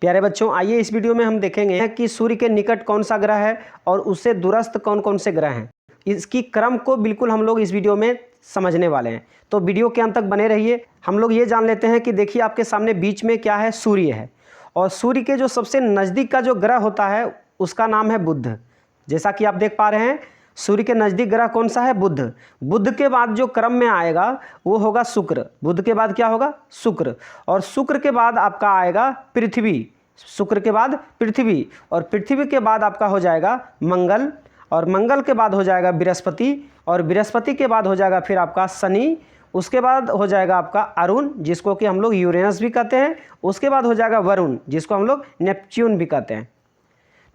प्यारे बच्चों, आइए इस वीडियो में हम देखेंगे कि सूर्य के निकट कौन सा ग्रह है और उससे दूरस्थ कौन कौन से ग्रह हैं। इसकी क्रम को बिल्कुल हम लोग इस वीडियो में समझने वाले हैं, तो वीडियो के अंत तक बने रहिए। हम लोग ये जान लेते हैं कि देखिए आपके सामने बीच में क्या है, सूर्य है, और सूर्य के जो सबसे नज़दीक का जो ग्रह होता है उसका नाम है बुध। जैसा कि आप देख पा रहे हैं, सूर्य के नज़दीक ग्रह कौन सा है, बुध। बुध के बाद जो क्रम में आएगा वो होगा शुक्र। बुध के बाद क्या होगा, शुक्र। और शुक्र के बाद आपका आएगा पृथ्वी। शुक्र के बाद पृथ्वी, और पृथ्वी के बाद आपका हो जाएगा मंगल, और मंगल के बाद हो जाएगा बृहस्पति, और बृहस्पति के बाद हो जाएगा फिर आपका शनि। उसके बाद हो जाएगा आपका अरुण, जिसको कि हम लोग यूरेनस भी कहते हैं। उसके बाद हो जाएगा वरुण, जिसको हम लोग नेपच्यून भी कहते हैं।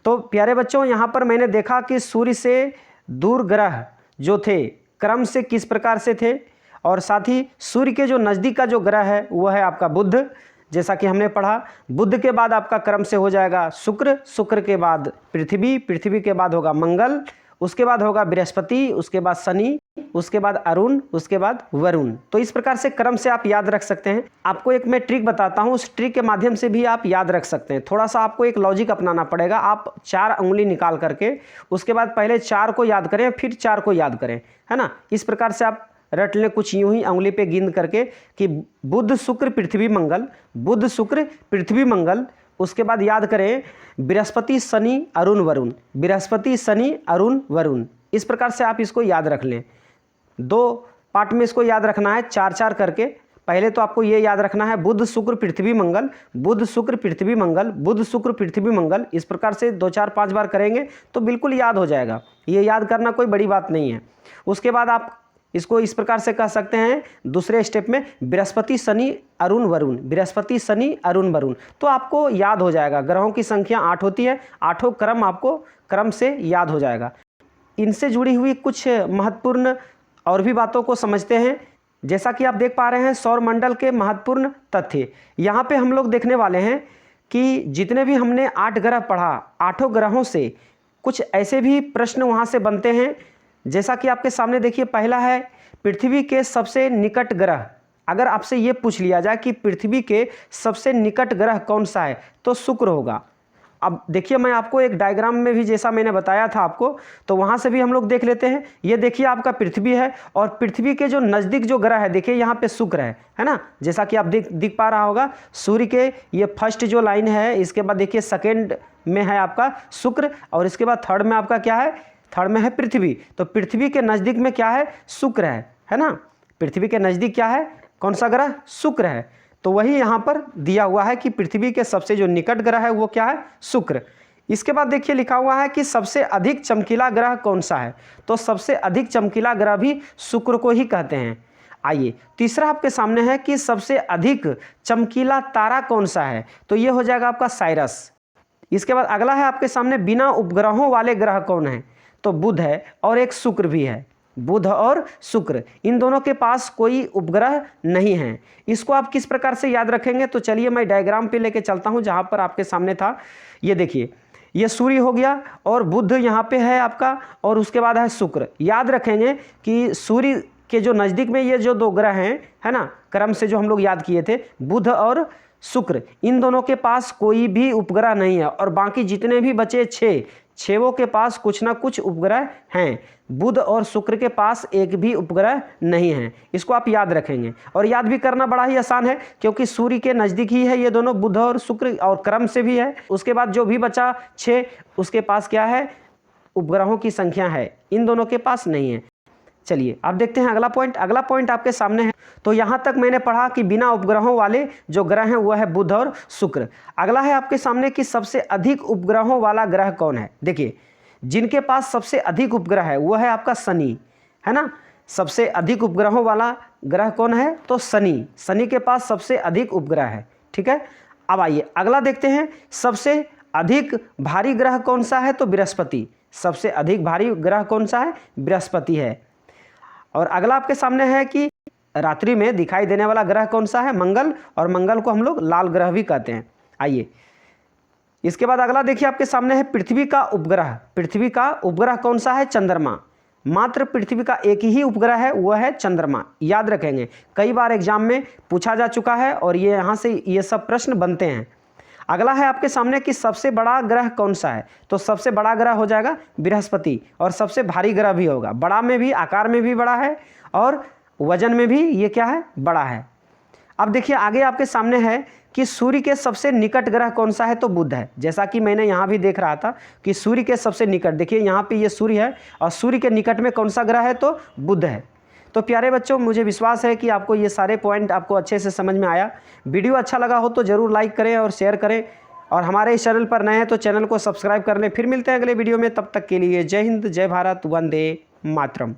तो प्यारे बच्चों, यहाँ पर मैंने देखा कि सूर्य से दूर ग्रह जो थे क्रम से किस प्रकार से थे, और साथ ही सूर्य के जो नज़दीक का जो ग्रह है वो है आपका बुध। जैसा कि हमने पढ़ा, बुध के बाद आपका क्रम से हो जाएगा शुक्र, शुक्र के बाद पृथ्वी, पृथ्वी के बाद होगा मंगल, उसके बाद होगा बृहस्पति, उसके बाद शनि, उसके बाद अरुण, उसके बाद वरुण। तो इस प्रकार से क्रम से आप याद रख सकते हैं। आपको एक मैं ट्रिक बताता हूं, उस ट्रिक के माध्यम से भी आप याद रख सकते हैं। थोड़ा सा आपको एक लॉजिक अपनाना पड़ेगा। आप 4 उंगली निकाल करके उसके बाद पहले 4 को याद करें, फिर 4 को याद करें, है ना। इस प्रकार से आप रट लें कुछ यूं ही उंगली पे गिन करके कि बुध शुक्र पृथ्वी मंगल, बुध शुक्र पृथ्वी मंगल। उसके बाद याद करें बृहस्पति शनि अरुण वरुण, बृहस्पति शनि अरुण वरुण। इस प्रकार से आप इसको याद रख लें। 2 पार्ट में इसको याद रखना है, 4-4 करके। पहले तो आपको ये याद रखना है बुध शुक्र पृथ्वी मंगल, बुध शुक्र पृथ्वी मंगल, बुध शुक्र पृथ्वी मंगल। इस प्रकार से 2-4-5 बार करेंगे तो बिल्कुल याद हो जाएगा। ये याद करना कोई बड़ी बात नहीं है। उसके बाद आप इसको इस प्रकार से कह सकते हैं दूसरे स्टेप में बृहस्पति शनि अरुण वरुण, बृहस्पति शनि अरुण वरुण। तो आपको याद हो जाएगा। ग्रहों की संख्या 8 होती है, 8 क्रम आपको क्रम से याद हो जाएगा। इनसे जुड़ी हुई कुछ महत्वपूर्ण और भी बातों को समझते हैं। जैसा कि आप देख पा रहे हैं सौरमंडल के महत्वपूर्ण तथ्य यहाँ पे हम लोग देखने वाले हैं कि जितने भी हमने 8 ग्रह पढ़ा, 8 ग्रहों से कुछ ऐसे भी प्रश्न वहाँ से बनते हैं। जैसा कि आपके सामने देखिए, पहला है पृथ्वी के सबसे निकट ग्रह। अगर आपसे ये पूछ लिया जाए कि पृथ्वी के सबसे निकट ग्रह कौन सा है, तो शुक्र होगा। अब देखिए, मैं आपको एक डायग्राम में भी जैसा मैंने बताया था आपको, तो वहाँ से भी हम लोग देख लेते हैं। ये देखिए आपका पृथ्वी है, और पृथ्वी के जो नज़दीक जो ग्रह है देखिए यहाँ पे शुक्र है ना। जैसा कि आप दिख पा रहा होगा, सूर्य के ये फर्स्ट जो लाइन है, इसके बाद देखिए सेकेंड में है आपका शुक्र, और इसके बाद थर्ड में आपका क्या है, थर्ड में है पृथ्वी। तो पृथ्वी के नज़दीक में क्या है, शुक्र है ना। पृथ्वी के नज़दीक क्या है, कौन सा ग्रह, शुक्र है। तो वही यहाँ पर दिया हुआ है कि पृथ्वी के सबसे जो निकट ग्रह है वो क्या है, शुक्र। इसके बाद देखिए लिखा हुआ है कि सबसे अधिक चमकीला ग्रह कौन सा है, तो सबसे अधिक चमकीला ग्रह भी शुक्र को ही कहते हैं। आइए तीसरा आपके सामने है कि सबसे अधिक चमकीला तारा कौन सा है, तो ये हो जाएगा आपका साइरस। इसके बाद अगला है आपके सामने बिना उपग्रहों वाले ग्रह कौन है, तो बुध है, और एक शुक्र भी है। बुध और शुक्र, इन दोनों के पास कोई उपग्रह नहीं है। इसको आप किस प्रकार से याद रखेंगे, तो चलिए मैं डायग्राम पे लेके चलता हूं जहां पर आपके सामने था। ये देखिए, ये सूर्य हो गया, और बुध यहाँ पे है आपका, और उसके बाद है शुक्र। याद रखेंगे कि सूर्य के जो नज़दीक में ये जो 2 ग्रह हैं, है ना, क्रम से जो हम लोग याद किए थे, बुध और शुक्र, इन दोनों के पास कोई भी उपग्रह नहीं है। और बाकी जितने भी बचे 6 के पास कुछ ना कुछ उपग्रह हैं। बुध और शुक्र के पास एक भी उपग्रह नहीं है। इसको आप याद रखेंगे, और याद भी करना बड़ा ही आसान है, क्योंकि सूर्य के नज़दीक ही है ये दोनों, बुध और शुक्र, और क्रम से भी है। उसके बाद जो भी बचा 6, उसके पास क्या है, उपग्रहों की संख्या है, इन दोनों के पास नहीं है। चलिए अब देखते हैं अगला पॉइंट। अगला पॉइंट आपके सामने है। तो यहाँ तक मैंने पढ़ा कि बिना उपग्रहों वाले जो ग्रह हैं वो है बुध और शुक्र। अगला है आपके सामने कि सबसे अधिक उपग्रहों वाला ग्रह कौन है। देखिए, जिनके पास सबसे अधिक उपग्रह है वो है आपका शनि, है ना। सबसे अधिक उपग्रहों वाला ग्रह कौन है, तो शनि। शनि के पास सबसे अधिक उपग्रह है, ठीक है। अब आइए अगला देखते हैं, सबसे अधिक भारी ग्रह कौन सा है, तो बृहस्पति। सबसे अधिक भारी ग्रह कौन सा है, बृहस्पति है। और अगला आपके सामने है कि रात्रि में दिखाई देने वाला ग्रह कौन सा है, मंगल, और मंगल को हम लोग लाल ग्रह भी कहते हैं। आइए इसके बाद अगला देखिए आपके सामने है पृथ्वी का उपग्रह। पृथ्वी का उपग्रह कौन सा है, चंद्रमा। मात्र पृथ्वी का एक ही उपग्रह है, वह है चंद्रमा। याद रखेंगे, कई बार एग्जाम में पूछा जा चुका है, और ये यहाँ से ये सब प्रश्न बनते हैं। अगला है आपके सामने कि सबसे बड़ा ग्रह कौन सा है। तो सबसे बड़ा ग्रह हो जाएगा बृहस्पति, और सबसे भारी ग्रह भी होगा। बड़ा में भी, आकार में भी बड़ा है और वजन में भी ये क्या है, बड़ा है। अब देखिए आगे आपके सामने है कि सूर्य के सबसे निकट ग्रह कौन सा है। तो बुध है। जैसा कि मैंने यहाँ भी देख रहा था कि सूर्य के सबसे निकट, देखिए यहाँ पे ये सूर्य है और सूर्य के निकट में कौन सा ग्रह है, तो बुध है। तो प्यारे बच्चों, मुझे विश्वास है कि आपको ये सारे पॉइंट आपको अच्छे से समझ में आया। वीडियो अच्छा लगा हो तो ज़रूर लाइक करें और शेयर करें, और हमारे इस चैनल पर नए हैं तो चैनल को सब्सक्राइब कर लें। फिर मिलते हैं अगले वीडियो में, तब तक के लिए जय हिंद, जय भारत, वंदे मातरम।